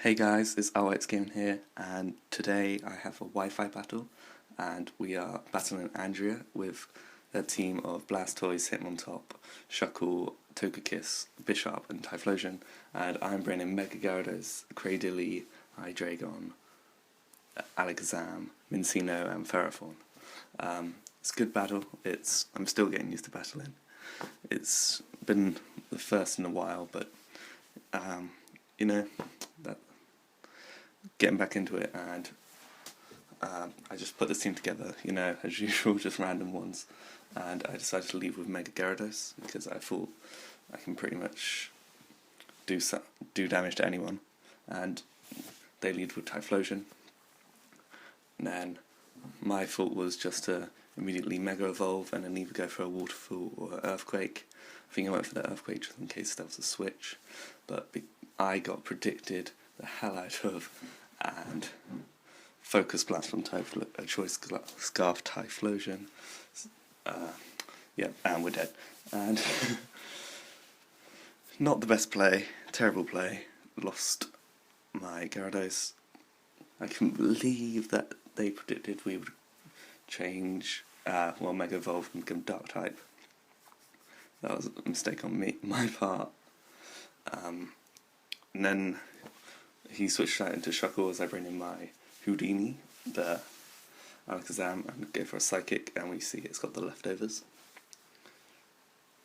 Hey guys, it's RYX Gaming here, and today I have a Wi-Fi battle, and we are battling Andrea with a team of Blastoise, Hitmontop, Shuckle, Togekiss, Bisharp, and Typhlosion, and I'm bringing Mega Gyarados, Cradily, Hydreigon, Alakazam, Mincino, and Ferrothorn. It's a good battle. I'm still getting used to battling. It's been the first in a while, but you know, that getting back into it, and I just put this team together, as usual, just random ones, and I decided to leave with Mega Gyarados because I thought I can pretty much do damage to anyone, and they lead with Typhlosion. And then my thought was just to immediately Mega Evolve and then either go for a Waterfall or an Earthquake. I think I went for the Earthquake just in case there was a switch, but I got predicted the hell out of and Focus Blast from Choice Scarf Typhlosion. And we're dead. And not the best play, terrible play. Lost my Gyarados. I couldn't believe that they predicted we would change, Mega Evolve and become Dark type. That was a mistake on my part. And then he switched that into Shuckle as I bring in my Houdini, the Alakazam, and go for a Psychic, and we see it's got the leftovers.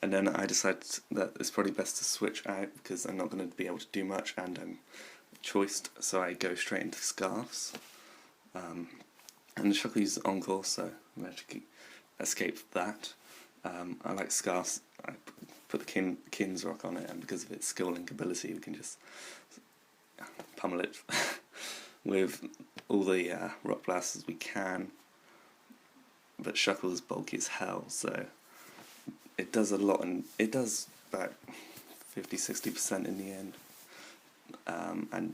And then I decided that it's probably best to switch out because I'm not going to be able to do much and I'm choiced, so I go straight into Scarfs. And the Shuckle uses Encore, so I managed to escape that. I like Scarfs. I put the Kin's Rock on it, and because of its skill link ability, we can just pummel it with all the Rock Blasts as we can. But Shuckle is bulky as hell, so it does a lot, and it does about 50-60% in the end.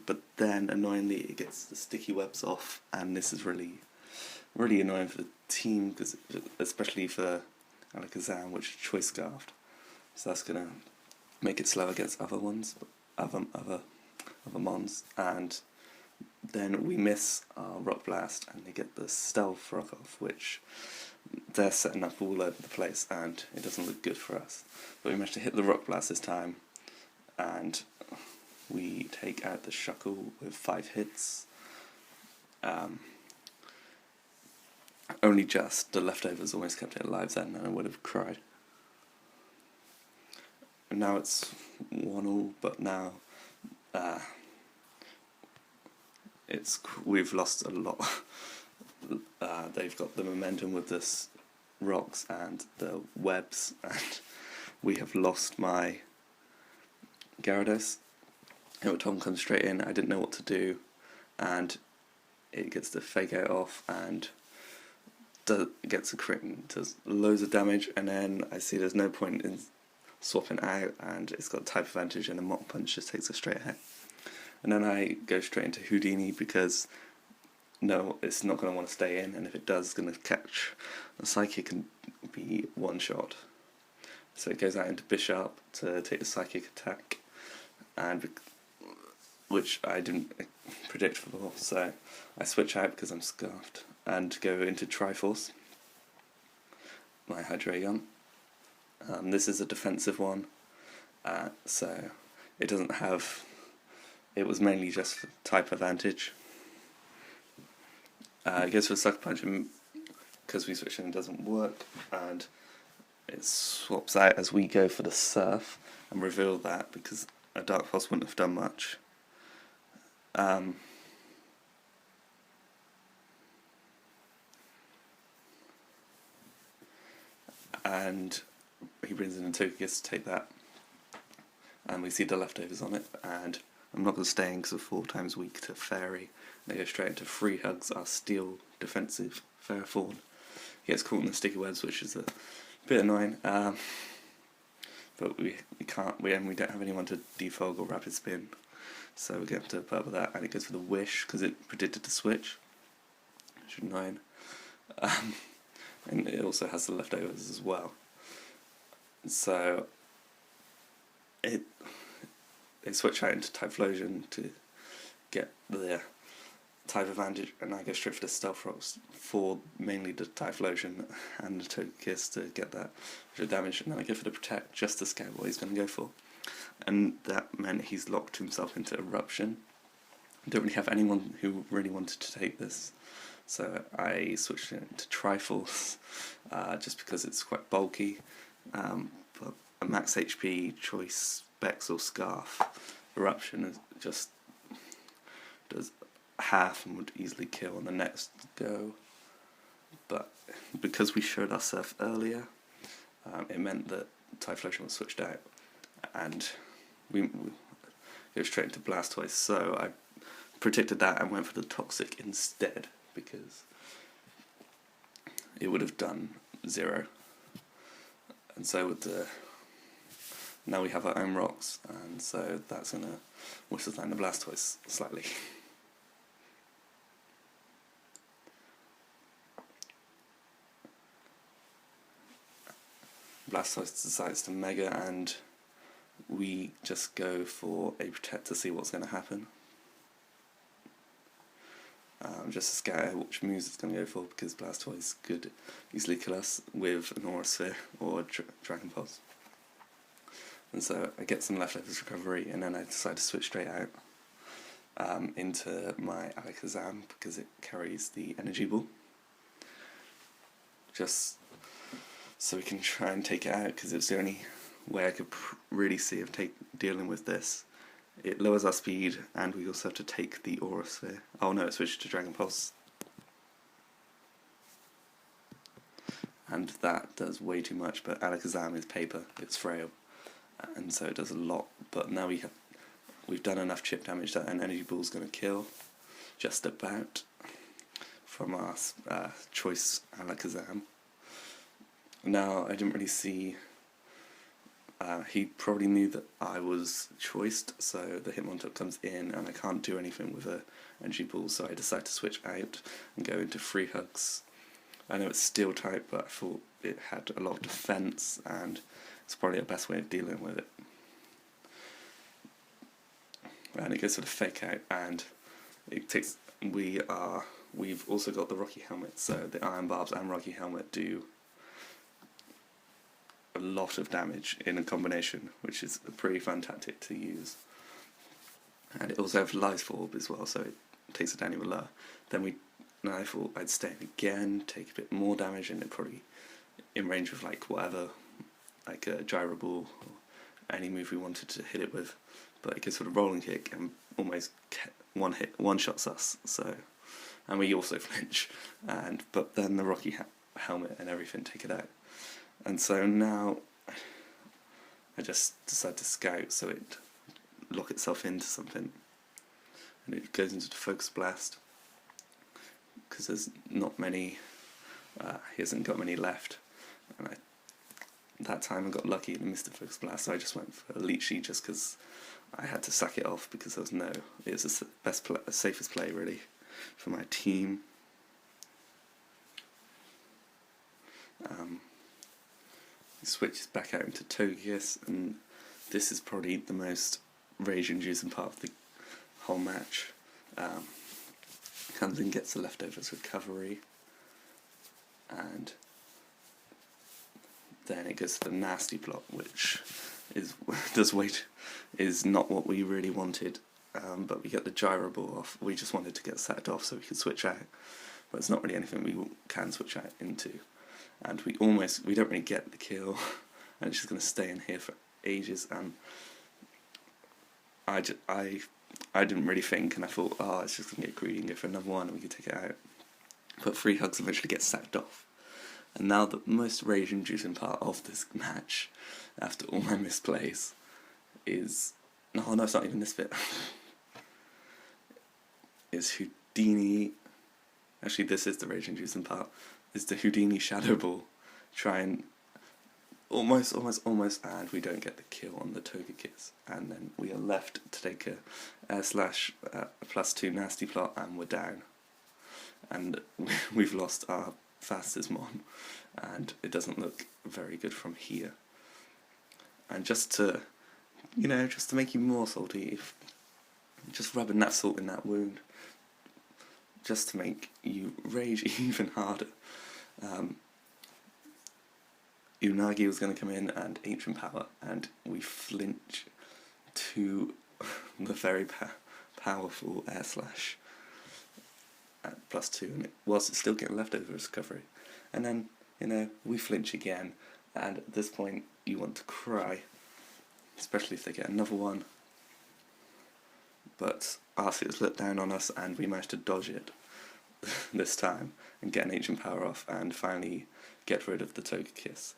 But then annoyingly it gets the sticky webs off, and this is really annoying for the team, because especially for Alakazam, which is choice scarfed, so that's gonna make it slow against other ones, other mons, and then we miss our Rock Blast and they get the Stealth Rock off, which they're setting up all over the place and it doesn't look good for us. But we managed to hit the Rock Blast this time, and we take out the Shuckle with 5 hits. Only just the leftovers almost kept it alive then, and I would have cried. And now it's 1-1, but now we've lost a lot. They've got the momentum with this rocks and the webs, and we have lost my Gyarados. Tom comes straight in. I didn't know what to do, and it gets the Fake Out off and gets a crit, does loads of damage, and then I see there's no point in swapping out, and it's got type advantage, and a Mach Punch just takes it straight ahead. And then I go straight into Houdini because no, it's not going to want to stay in, and if it does, it's going to catch a Psychic and be one shot. So it goes out into Bisharp to take the Psychic attack, and which I didn't predict for, so I switch out because I'm scarfed and go into Triforce, my Hydreigon. This is a defensive one, so it doesn't have. It was mainly just for type advantage. It goes for Sucker Punch, and because we switch in, it doesn't work, and it swaps out as we go for the Surf and reveal that because a Dark Pulse wouldn't have done much. And he brings in a Togekiss to take that, and we see the leftovers on it, and I'm not going to stay in because of 4 times weak to Fairy. They go straight into Free Hugs, our steel defensive Ferrothorn. He gets caught in the sticky webs, which is a bit annoying, but we don't have anyone to defog or rapid spin, so we're going to have to put up with that. And it goes for the Wish because it predicted the switch, which is annoying. And it also has the leftovers as well. So they switch out into Typhlosion to get the type advantage, and I go straight for the stealth rocks for mainly the Typhlosion and the Togekiss to get that damage, and then I go for the protect just to scout what he's going to go for. And that meant he's locked himself into Eruption. I don't really have anyone who really wanted to take this, so I switched it to Triforce, just because it's quite bulky, but a max HP choice, Specs or Scarf, Eruption is just does half and would easily kill on the next go. But because we showed ourselves earlier, it meant that Typhlosion was switched out, and we go straight into Blastoise, so I predicted that and went for the Toxic instead, because it would have done 0. And so with the... now we have our own rocks, and so that's going to whistle down the Blastoise slightly. Blastoise decides to Mega, and we just go for a Protect to see what's going to happen. Just to scout out which moves it's going to go for, because Blastoise could easily kill us with an Aura Sphere or Dragon Pulse. And so I get some leftovers recovery, and then I decide to switch straight out into my Alakazam, because it carries the Energy Ball. Just so we can try and take it out, because it was the only way I could really see of dealing with this. It lowers our speed, and we also have to take the Aura Sphere. Oh no, it switched to Dragon Pulse. And that does way too much, but Alakazam is paper, it's frail, and so it does a lot. But now we've done enough chip damage that an Energy Ball's going to kill, just about, from our choice Alakazam. Now, I didn't really see... he probably knew that I was choiced, so the Hitmontop comes in and I can't do anything with a Energy Ball, so I decide to switch out and go into Free Hugs. I know it's Steel type, but I thought it had a lot of defense, and it's probably the best way of dealing with it. And it goes for the Fake Out, and it takes... we've also got the Rocky Helmet, so the Iron Barbs and Rocky Helmet do a lot of damage in a combination, which is a pretty fun tactic to use. And it also has Life Orb as well, so it takes it down even lower. Then I thought I'd stay in again, take a bit more damage, and it probably in range of like whatever, like a Gyro Ball or any move we wanted to hit it with. But it goes for the Rolling Kick and almost one shots us. So, and we also flinch, but then the Rocky Helmet and everything take it out. And so now I just decide to scout, so it lock itself into something, and it goes into the Focus Blast, because there's not many, he hasn't got many left, and that time I got lucky and missed the Focus Blast, so I just went for a Leechy just because I had to sack it off, because there was it was the safest play really for my team. He switches back out into Togekiss, and this is probably the most rage-inducing part of the whole match. Comes in, gets the leftovers recovery, and then it goes to the Nasty Plot, which is not what we really wanted. But we get the Gyro Ball off. We just wanted to get sacked off so we could switch out, but it's not really anything we can switch out into. And we don't really get the kill, and it's just going to stay in here for ages. And I didn't really think, and I thought, oh, it's just going to get greedy and go for another one, and we could take it out. But Free Hugs eventually gets sacked off. And now the most rage-inducing part of this match, after all my misplays, is... No, it's not even this bit. Is Houdini... Actually, this is the rage-inducing part. Is the Houdini Shadow Ball. Try and almost, and we don't get the kill on the Togekiss. And then we are left to take a +2 Nasty Plot, and we're down. And we've lost our fastest Mon, and it doesn't look very good from here. And just to make you more salty, just rubbing that salt in that wound, just to make you rage even harder. Unagi was going to come in and Ancient Power, and we flinch to the very powerful Air Slash at +2, and whilst it's still getting leftover recovery. And then, you know, we flinch again, and at this point you want to cry, especially if they get another one. But Arceus looked down on us, and we managed to dodge it this time and get an Ancient Power off and finally get rid of the Togekiss.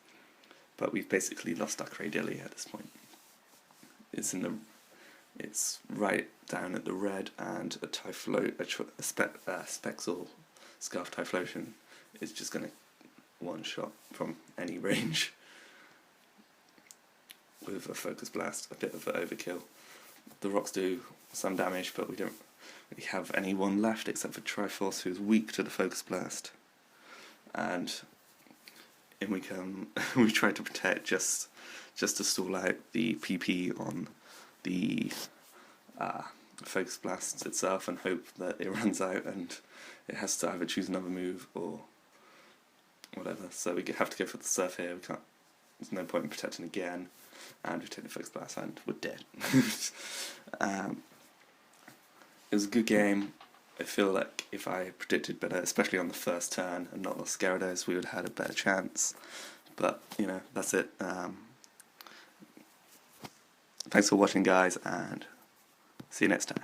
But we've basically lost our Cradily at this point. It's right down at the red, and a Spexal Scarf Typhlosion is just going to one-shot from any range with a Focus Blast, a bit of an overkill. The rocks do some damage, but we don't really have anyone left except for Triforce, who's weak to the Focus Blast. And in we come. We try to protect just to stall out the PP on the Focus Blast itself, and hope that it runs out and it has to either choose another move or whatever. So we have to go for the Surf here. We can't. There's no point in protecting again, and we take the Focus Blast and we're dead. It was a good game. I feel like if I predicted better, especially on the first turn, and not lost Gyarados, we would have had a better chance. But, you know, that's it. Thanks for watching, guys, and see you next time.